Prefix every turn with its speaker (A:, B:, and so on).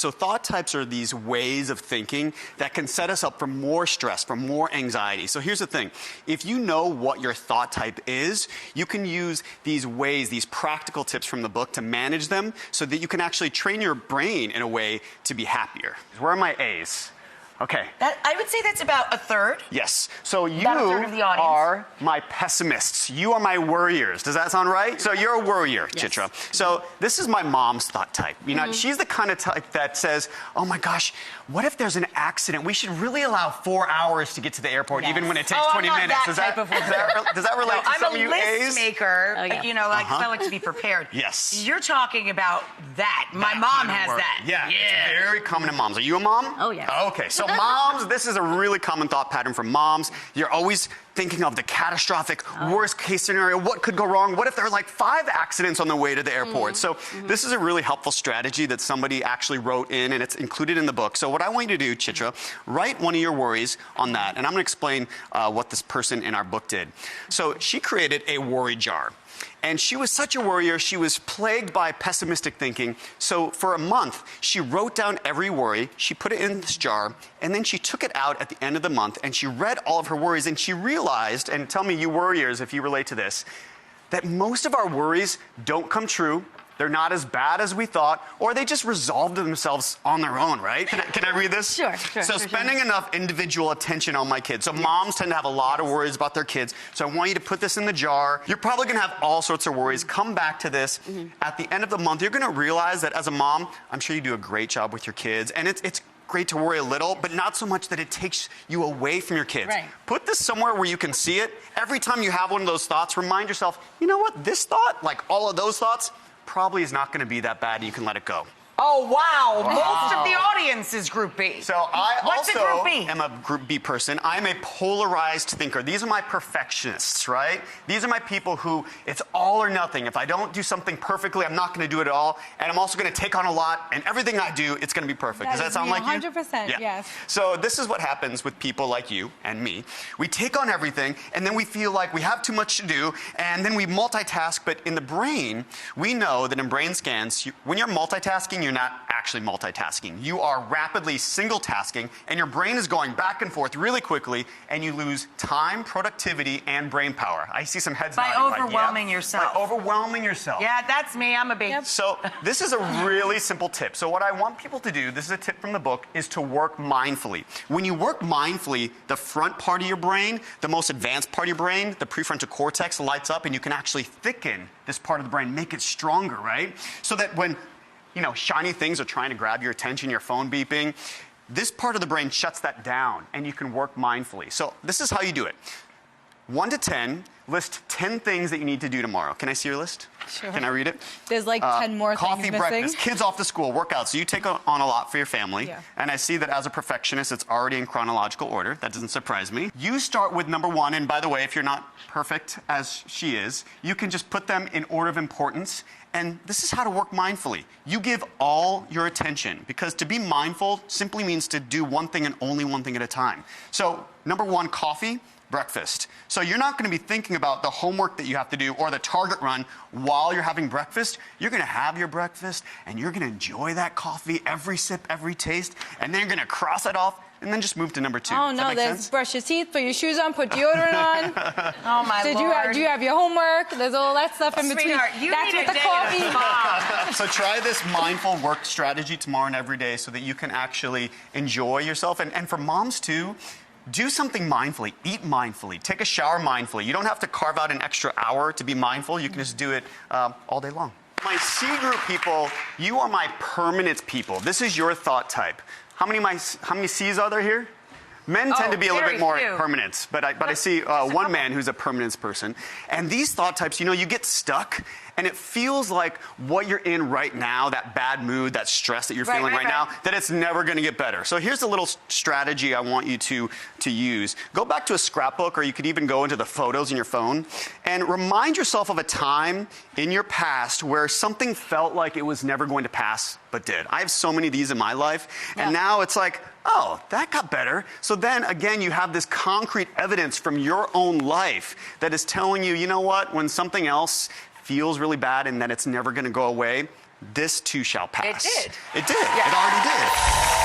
A: So thought types are these ways of thinking that can set us up for more stress, for more anxiety. So here's the thing. If you know what your thought type is, you can use these ways, these practical tips from the book to manage them so that you can actually train your brain in a way to be happier. Where are my A's? Okay.
B: I would say that's about a third.
A: Yes. So you
B: About a third of the audience.
A: are my pessimists. You are my worriers. Does that sound right? So you're a worrier, yes. Chitra. So this is my mom's thought type. You know, she's the kind of type that says, oh my gosh, what if there's an accident? We should really allow 4 hours to get to the airport, even when it takes 20 minutes.
B: Does that
A: relate to some of you A's?
B: I'm a list maker. Oh, yeah. You know, I like to be prepared.
A: Yes.
B: You're talking about that. My mom has that.
A: Yeah. It's very common in moms. Are you a mom?
C: Oh, yeah.
A: Okay. So moms, this is a really common thought pattern for moms. You're always thinking of the catastrophic worst case scenario. What could go wrong? What if there are like 5 accidents on the way to the airport? So this is a really helpful strategy that somebody actually wrote in, and it's included in the book. So what I want you to do, Chitra, write one of your worries on that, and I'm going to explain what this person in our book did. So she created a worry jar. And she was such a worrier, she was plagued by pessimistic thinking. So for a month, she wrote down every worry, she put it in this jar, and then she took it out at the end of the month, and she read all of her worries, and she realized, and tell me you worriers if you relate to this, that most of our worries don't come true. They're not as bad as we thought, or they just resolved themselves on their own, right? Can I read this?
C: Sure.
A: So spending enough individual attention on my kids. So moms tend to have a lot of worries about their kids. So I want you to put this in the jar. You're probably going to have all sorts of worries. Come back to this. At the end of the month, you're going to realize that as a mom, I'm sure you do a great job with your kids. And it's great to worry a little, but not so much that it takes you away from your kids.
C: Right.
A: Put this somewhere where you can see it. Every time you have one of those thoughts, remind yourself, you know what? This thought, like all of those thoughts, probably is not going to be that bad, and you can let it go.
B: Oh, wow. Most of the audience is Group B.
A: So I
B: What's
A: also
B: a Group B?
A: am a Group B person. I'm a polarized thinker. These are my perfectionists, right? These are my people who it's all or nothing. If I don't do something perfectly, I'm not going to do it at all. And I'm also going to take on a lot, and everything I do, it's going to be perfect. Does that sound like you?
D: 100%,
A: yeah.
D: yes.
A: So this is what happens with people like you and me. We take on everything, and then we feel like we have too much to do, and then we multitask. But in the brain, we know that in brain scans, when you're multitasking, you're not actually multitasking. You are rapidly single tasking, and your brain is going back and forth really quickly, and you lose time, productivity, and brain power. I see some heads
B: By
A: nodding.
B: overwhelming yourself.
A: By overwhelming yourself.
B: Yeah, that's me. I'm a B. Yep.
A: So this is a really simple tip. So what I want people to do, this is a tip from the book, is to work mindfully. When you work mindfully, the front part of your brain, the most advanced part of your brain, the prefrontal cortex lights up, and you can actually thicken this part of the brain, make it stronger, right? So that when shiny things are trying to grab your attention, your phone beeping, this part of the brain shuts that down, and you can work mindfully. So this is how you do it. 1 to 10, list 10 things that you need to do tomorrow. Can I see your list?
D: Sure.
A: Can I read it?
D: There's like 10 more
A: coffee,
D: things
A: breakfast,
D: missing.
A: kids off to school, workouts. So you take on a lot for your family.
D: Yeah.
A: And I see that as a perfectionist, it's already in chronological order. That doesn't surprise me. You start with number 1. And by the way, if you're not perfect as she is, you can just put them in order of importance. And this is how to work mindfully. You give all your attention, because to be mindful simply means to do one thing and only one thing at a time. So number 1, coffee, breakfast. So you're not going to be thinking about the homework that you have to do or the Target run while you're having breakfast. You're going to have your breakfast, and you're going to enjoy that coffee, every sip, every taste, and then you're going to cross it off, and then just move to number 2.
D: Oh, no, there's brush your teeth, put your shoes on, put deodorant on.
B: Oh, my Lord.
D: Do you have your homework? There's all that stuff in between.
B: Sweetheart, you
D: That's
B: need
D: with
B: a
D: the
B: day
D: coffee.
B: at a spa.
A: So try this mindful work strategy tomorrow and every day so that you can actually enjoy yourself. And for moms, too, do something mindfully. Eat mindfully. Take a shower mindfully. You don't have to carve out an extra hour to be mindful. You can just do it all day long. My C group people, you are my permanent people. This is your thought type. How many C's are there here? Men tend to be a little bit more permanent, but I see one man who's a permanence person. And these thought types, you get stuck, and it feels like what you're in right now, that bad mood, that stress that you're feeling right now, that it's never going to get better. So here's a little strategy I want you to use. Go back to a scrapbook, or you could even go into the photos in your phone, and remind yourself of a time in your past where something felt like it was never going to pass, but did. I have so many of these in my life, and now it's like, oh, that got better. So then, again, you have this concrete evidence from your own life that is telling you, you know what, when something else feels really bad and that it's never going to go away, this too shall pass.
B: It did.
A: It did.
B: Yeah.
A: It already did.